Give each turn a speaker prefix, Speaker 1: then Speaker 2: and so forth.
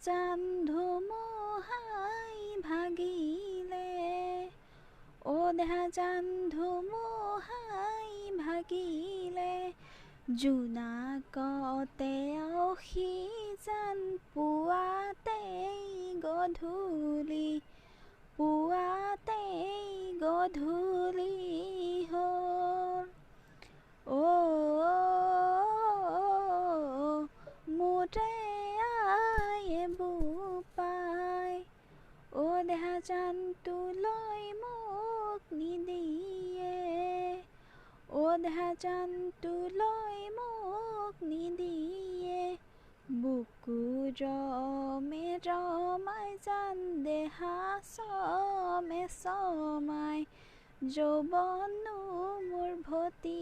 Speaker 1: জান ধুমুহাই ভাগিলে ও দেহা জান ধুমুহাই ভাগিলে জোনাকতে আউসি জান পুৱাতেই গধূলি হ'ল মোৰে আয়ে বোপাই দেহা জানটো লৈ মোক নিদিয়ে দেহা জানটো লৈ মোক নিদিয়ে বুকু ৰমে ৰমাই জান দেহা চমে চমাই যৌৱনো মোৰ ভতি